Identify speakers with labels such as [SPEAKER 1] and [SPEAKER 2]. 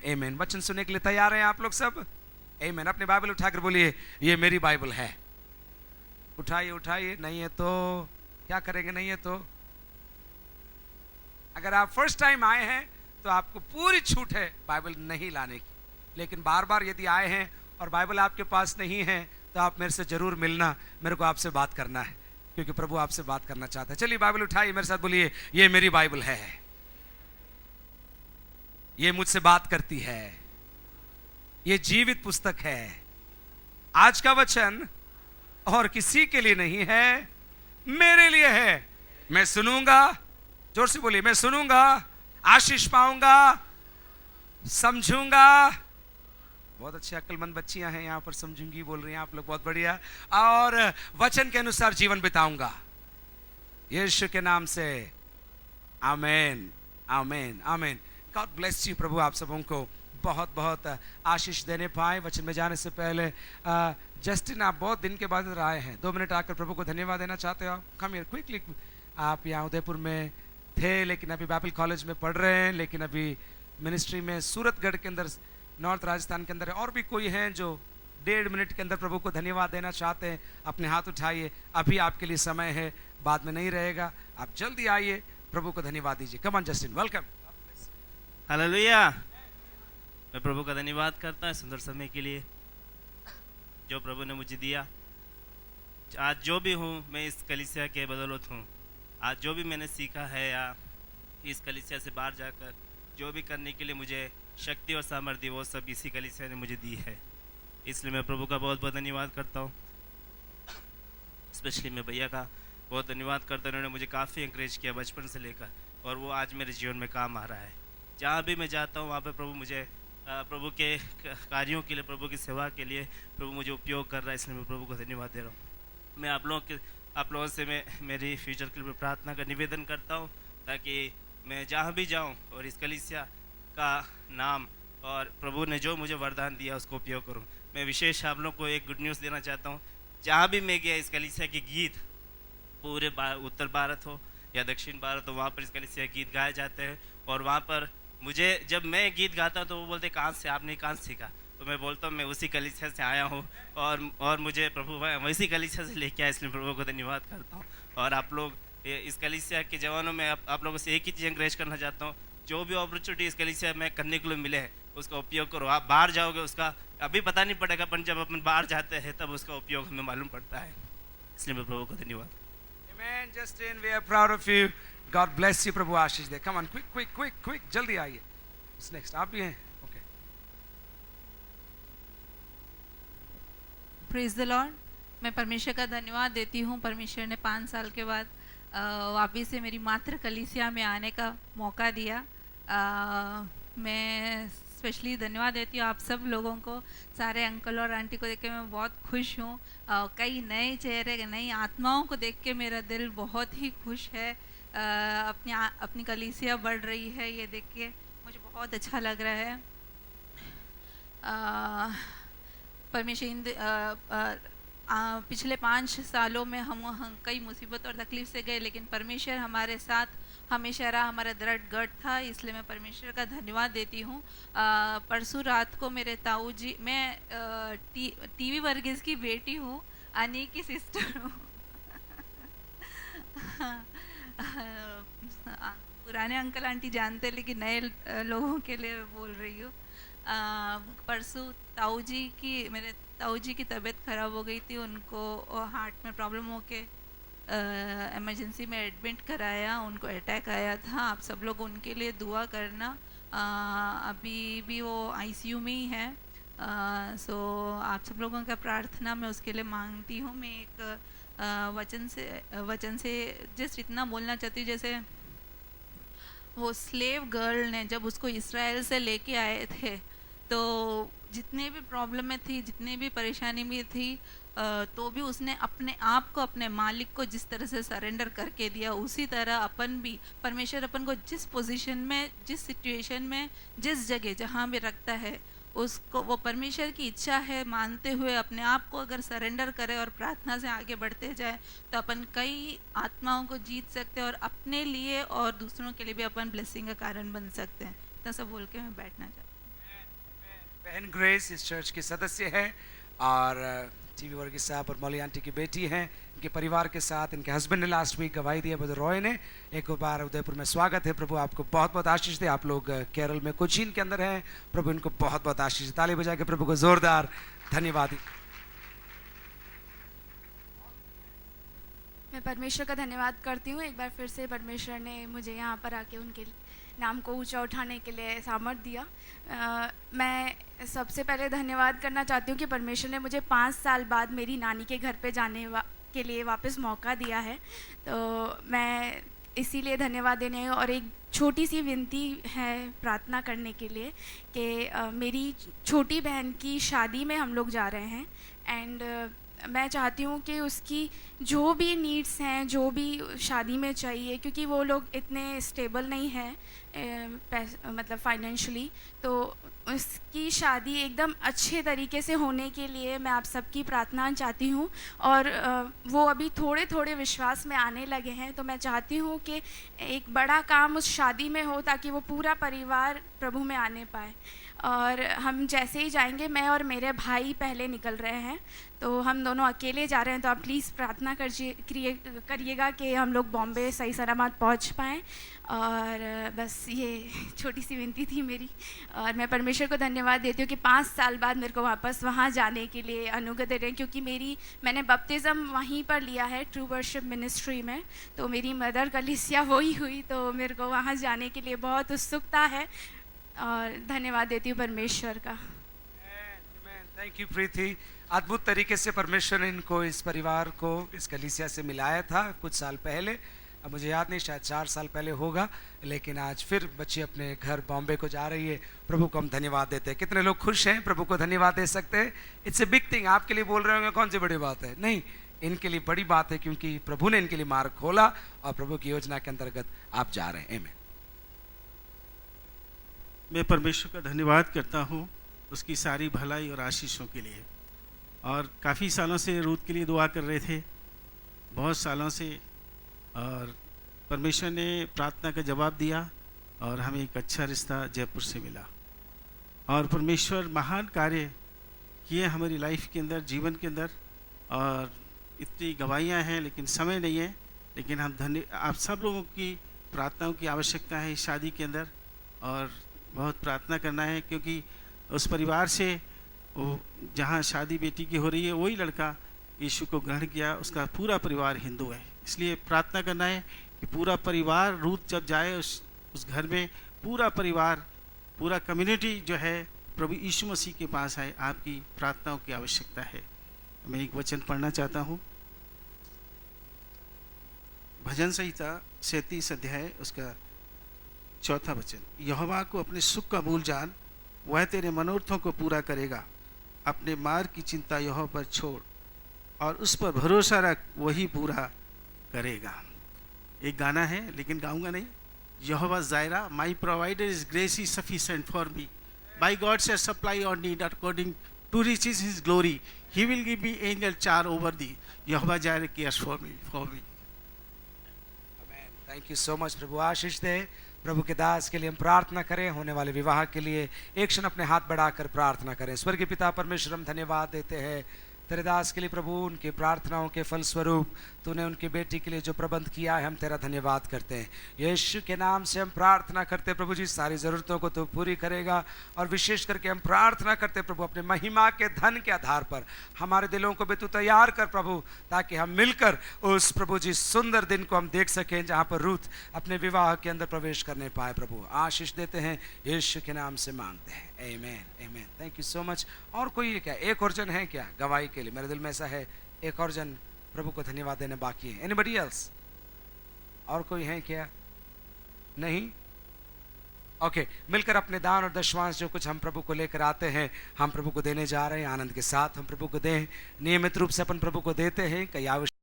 [SPEAKER 1] आमेन। वचन सुनने के लिए तैयार हैं आप लोग सब? आमेन। अपनी बाइबल उठाकर बोलिए, ये मेरी बाइबल है। उठाइए उठाइए। नहीं है तो क्या करेंगे? नहीं है तो अगर आप फर्स्ट टाइम आए हैं तो आपको पूरी छूट है बाइबल नहीं लाने की, लेकिन बार बार यदि आए हैं और बाइबल आपके पास नहीं है तो आप मेरे से जरूर मिलना, मेरे को आपसे बात करना है, क्योंकि प्रभु आपसे बात करना चाहता है। चलिए बाइबल उठाइए, मेरे साथ बोलिए, ये मेरी बाइबल है, ये मुझसे बात करती है, ये जीवित पुस्तक है। आज का वचन और किसी के लिए नहीं है, मेरे लिए है। मैं सुनूंगा, जोर से बोलिए, मैं सुनूंगा, आशीष पाऊंगा, समझूंगा। बहुत अच्छे अक्लमंद बच्चियां हैं यहाँ पर, समझूंगी बोल रही हैं आप लोग, बहुत बढ़िया। और वचन के अनुसार जीवन बिताऊंगा, यीशु के नाम से। आमेन आमेन आमेन। God bless you. प्रभु आप सबों को बहुत बहुत आशीष देने पाए। वचन में जाने से पहले जस्टिन, आप बहुत दिन के बाद इधर आए हैं, 2 मिनट आकर प्रभु को धन्यवाद देना चाहते हो? Come here quickly. आप यहाँ उदयपुर में थे, लेकिन अभी बाइबल कॉलेज में पढ़ रहे हैं, लेकिन अभी मिनिस्ट्री में सूरतगढ़ के अंदर, नॉर्थ राजस्थान के अंदर है। और भी कोई हैं जो 1.5 मिनट के अंदर प्रभु को धन्यवाद देना चाहते हैं? अपने हाथ उठाइए, अभी आपके लिए समय है, बाद में नहीं रहेगा। आप जल्दी आइए, प्रभु को धन्यवाद दीजिए। Come on Justin, welcome.
[SPEAKER 2] Hallelujah. मैं प्रभु का धन्यवाद करता हूँ सुंदर समय के लिए जो प्रभु ने मुझे दिया। आज जो भी हूँ मैं इस कलीसिया के बदौलत हूँ। आज जो भी मैंने सीखा है या इस कलीसिया से बाहर जाकर जो भी करने के लिए मुझे शक्ति और सामर्थ्य, वो सब इसी कलीसिया ने मुझे दी है। इसलिए मैं प्रभु का बहुत बहुत धन्यवाद करता हूँ। स्पेशली मैं भैया का बहुत धन्यवाद करता हूँ। उन्होंने मुझे काफ़ी इंकरेज किया बचपन से लेकर, और वो आज मेरे जीवन में काम आ रहा है। जहाँ भी मैं जाता हूँ वहाँ पे प्रभु मुझे प्रभु के कार्यों के लिए, प्रभु की सेवा के लिए प्रभु मुझे उपयोग कर रहा है। इसलिए मैं प्रभु को धन्यवाद दे रहा हूँ। मैं आप लोगों से मैं मेरी फ्यूचर के लिए प्रार्थना का निवेदन करता हूँ, ताकि मैं जहाँ भी जाऊँ और इस कलीसिया का नाम और प्रभु ने जो मुझे वरदान दिया उसको उपयोग करूँ। मैं विशेष आप लोग को एक गुड न्यूज़ देना चाहता हूँ। जहाँ भी मैं गया, इस कलीसिया के गीत पूरे उत्तर भारत हो या दक्षिण भारत हो, वहाँ पर इस कलीसिया के गीत गाए जाते हैं। और वहाँ पर मुझे जब मैं गीत गाता हूँ तो वो बोलते, कहाँ से आपने, कहाँ सीखा? तो मैं बोलता हूँ मैं उसी कलीसिया से आया हूँ, और मुझे प्रभु वैसी कलीसिया से लेके आया। इसलिए प्रभु को धन्यवाद करता हूँ। और आप लोग इस कलीसिया के जवानों में आप लोगों से एक ही चीज़ एनकरेज करना चाहता हूँ, जो भी अपॉर्चुनिटी इस कलीसिया में करने के लिए मिले है उसका उपयोग करो। आप बाहर जाओगे, उसका अभी पता नहीं पड़ेगा, पर जब अपन बाहर जाते हैं तब उसका उपयोग हमें मालूम पड़ता है। इसलिए मैं प्रभु को धन्यवाद।
[SPEAKER 1] Amen, Justin, we are proud of you. God bless you. प्रभु आशीष दे। Come on, quick, जल्दी आइए। नेक्स्ट आप भी हैं? ओके।
[SPEAKER 3] Praise the Lord. मैं परमेश्वर का धन्यवाद देती हूँ। परमेश्वर ने 5 साल के बाद वापिस से मेरी मातृ कलीसिया में आने का मौका दिया। मैं स्पेशली धन्यवाद देती हूँ आप सब लोगों को, सारे अंकल और आंटी को देख के मैं बहुत खुश हूँ। कई नए चेहरे, नई आत्माओं को देख के मेरा दिल बहुत ही खुश है। अपनी कलीसिया बढ़ रही है, ये देख के मुझे बहुत अच्छा लग रहा है। परमेश्वर पिछले 5 सालों में हम कई मुसीबत और तकलीफ से गए, लेकिन परमेश्वर हमारे साथ हमेशा रहा, हमारा दृढ़ गढ़ था। इसलिए मैं परमेश्वर का धन्यवाद देती हूँ। परसों रात को मेरे ताऊ जी, मैं टीवी वर्गीस की बेटी हूँ, अनी की सिस्टर हूँ। पुराने अंकल आंटी जानते, लेकिन नए लोगों के लिए बोल रही हूँ। परसों मेरे ताऊ जी की तबीयत ख़राब हो गई थी। उनको हार्ट में प्रॉब्लम हो के इमरजेंसी में एडमिट कराया। उनको अटैक आया था। आप सब लोग उनके लिए दुआ करना। अभी भी वो आईसीयू में ही है। सो आप सब लोगों का प्रार्थना मैं उसके लिए मांगती हूँ। मैं एक वचन से जस्ट इतना बोलना चाहती हूँ, जैसे वो स्लेव गर्ल ने जब उसको इस्राएल से लेके आए थे, तो जितने भी प्रॉब्लम में थी, जितने भी परेशानी में थी, तो भी उसने अपने आप को अपने मालिक को जिस तरह से सरेंडर करके दिया, उसी तरह अपन भी परमेश्वर अपन को जिस पोजीशन में, जिस सिचुएशन में, जिस जगह जहाँ भी रखता है, उसको वो परमेश्वर की इच्छा है मानते हुए अपने आप को अगर सरेंडर करे और प्रार्थना से आगे बढ़ते जाए, तो अपन कई आत्माओं को जीत सकते हैं और अपने लिए और दूसरों के लिए भी अपन ब्लेसिंग का कारण बन सकते हैं। इतना सब बोल के मैं बैठना चाहती हूँ।
[SPEAKER 1] एन ग्रेस इस चर्च के सदस्य हैं और टीवी वर्गीस साहब और मौली आंटी की बेटी हैं, इनके परिवार के साथ। इनके हस्बैंड ने लास्ट वीक गवाही दिया, ब्रदर रॉय ने। एक बार उदयपुर में स्वागत है। प्रभु आपको बहुत बहुत आशीष दे। आप लोग केरल में कोचीन के अंदर हैं, प्रभु इनको बहुत बहुत आशीष दे। ताली बजा के प्रभु को जोरदार धन्यवाद।
[SPEAKER 4] मैं परमेश्वर का धन्यवाद करती हूँ। एक बार फिर से परमेश्वर ने मुझे यहाँ पर आके उनके नाम को ऊंचा उठाने के लिए सामर्थ दिया। मैं सबसे पहले धन्यवाद करना चाहती हूँ कि परमेश्वर ने मुझे 5 साल बाद मेरी नानी के घर पे जाने के लिए वापस मौका दिया है, तो मैं इसीलिए धन्यवाद देने आई हूँ। और एक छोटी सी विनती है प्रार्थना करने के लिए कि मेरी छोटी बहन की शादी में हम लोग जा रहे हैं एंड मैं चाहती हूँ कि उसकी जो भी नीड्स हैं, जो भी शादी में चाहिए, क्योंकि वो लोग इतने स्टेबल नहीं हैं मतलब फाइनेंशियली, तो उसकी शादी एकदम अच्छे तरीके से होने के लिए मैं आप सबकी प्रार्थना चाहती हूँ। और वो अभी थोड़े थोड़े विश्वास में आने लगे हैं, तो मैं चाहती हूँ कि एक बड़ा काम उस शादी में हो ताकि वो पूरा परिवार प्रभु में आने पाए। और हम जैसे ही जाएंगे, मैं और मेरे भाई पहले निकल रहे हैं, तो हम दोनों अकेले जा रहे हैं, तो आप प्लीज़ प्रार्थना करिएगा कि हम लोग बॉम्बे सही सलामत पहुंच पाएँ। और बस ये छोटी सी विनती थी मेरी। और मैं परमेश्वर को धन्यवाद देती हूँ कि 5 साल बाद मेरे को वापस वहाँ जाने के लिए अनुग्रह दे रहे हैं, क्योंकि मैंने बपतिज़म वहीं पर लिया है ट्रू वर्शिप मिनिस्ट्री में, तो मेरी मदर कलीसिया वही हुई, तो मेरे को वहाँ जाने के लिए बहुत उत्सुकता है और धन्यवाद देती हूँ परमेश्वर का।
[SPEAKER 1] थैंक यू प्रीति। अद्भुत तरीके से परमेश्वर ने इनको, इस परिवार को, इस कलीसिया से मिलाया था कुछ साल पहले। अब मुझे याद नहीं, शायद 4 साल पहले होगा, लेकिन आज फिर बच्ची अपने घर बॉम्बे को जा रही है। प्रभु को हम धन्यवाद देते हैं। कितने लोग खुश हैं, प्रभु को धन्यवाद दे सकते हैं? It's a big thing. आपके लिए बोल रहे होंगे कौन सी बड़ी बात है? नहीं, इनके लिए बड़ी बात है, क्योंकि प्रभु ने इनके लिए मार्ग खोला और प्रभु की योजना के अंतर्गत आप जा रहे हैं। आमीन।
[SPEAKER 5] मैं परमेश्वर का धन्यवाद करता हूँ उसकी सारी भलाई और आशीषों के लिए। और काफ़ी सालों से रूथ के लिए दुआ कर रहे थे, बहुत सालों से, और परमेश्वर ने प्रार्थना का जवाब दिया और हमें एक अच्छा रिश्ता जयपुर से मिला। और परमेश्वर महान कार्य किए हमारी लाइफ के अंदर, जीवन के अंदर। और इतनी गवाहियाँ हैं लेकिन समय नहीं है, लेकिन हम आप सब लोगों की प्रार्थनाओं की आवश्यकता है इस शादी के अंदर। और बहुत प्रार्थना करना है, क्योंकि उस परिवार से वो जहाँ शादी बेटी की हो रही है, वही लड़का यीशु को ग्रहण किया, उसका पूरा परिवार हिंदू है। इसलिए प्रार्थना करना है कि पूरा परिवार, रूथ जब जाए उस घर में, पूरा परिवार, पूरा कम्युनिटी जो है प्रभु यीशु मसीह के पास आए। आपकी प्रार्थनाओं की आवश्यकता है। मैं एक वचन पढ़ना चाहता हूँ, भजन संहिता 37 अध्याय उसका 4था वचन। यहोवा को अपने सुख का मूल जान, वह तेरे मनोरथों को पूरा करेगा। अपने मार्ग की चिंता यहोवा पर छोड़ और उस पर भरोसा रख, वही पूरा करेगा। एक गाना है लेकिन गाऊंगा नहीं। यहोवा Jireh, my provider is grace is sufficient for me, by God shall supply on need according to riches his glory, he will give me angel charge over thee. यहोवा Jireh cares for me.
[SPEAKER 1] Thank you so much. प्रभु आशीष दे। प्रभु के दास के लिए हम प्रार्थना करें, होने वाले विवाह के लिए एक क्षण अपने हाथ बढ़ाकर प्रार्थना करें। स्वर्गीय पिता परमेश्वर, हम धन्यवाद देते हैं तेरे दास के लिए प्रभु, उनके प्रार्थनाओं के फलस्वरूप तूने उनकी बेटी के लिए जो प्रबंध किया है, हम तेरा धन्यवाद करते हैं। यीशु के नाम से हम प्रार्थना करते हैं प्रभु जी, सारी ज़रूरतों को तू पूरी करेगा। और विशेष करके हम प्रार्थना करते हैं प्रभु, अपने महिमा के धन के आधार पर हमारे दिलों को भी तू तैयार कर प्रभु, ताकि हम मिलकर उस प्रभु जी सुंदर दिन को हम देख सकें जहाँ पर रूथ अपने विवाह के अंदर प्रवेश करने पाए। प्रभु आशीष देते हैं, यीशु के नाम से मांगते हैं। आमीन, आमीन। Thank you so much. और कोई क्या एक और जन है क्या गवाही के लिए? मेरे दिल में ऐसा है, एक और जन प्रभु को धन्यवाद देने बाकी है। Anybody else? और कोई है क्या? नहीं? ओके, मिलकर अपने दान और दशवांश जो कुछ हम प्रभु को लेकर आते हैं, हम प्रभु को देने जा रहे हैं। आनंद के साथ हम प्रभु को दें। नियमित रूप से अपन प्रभु को देते हैं। कई आवश्यक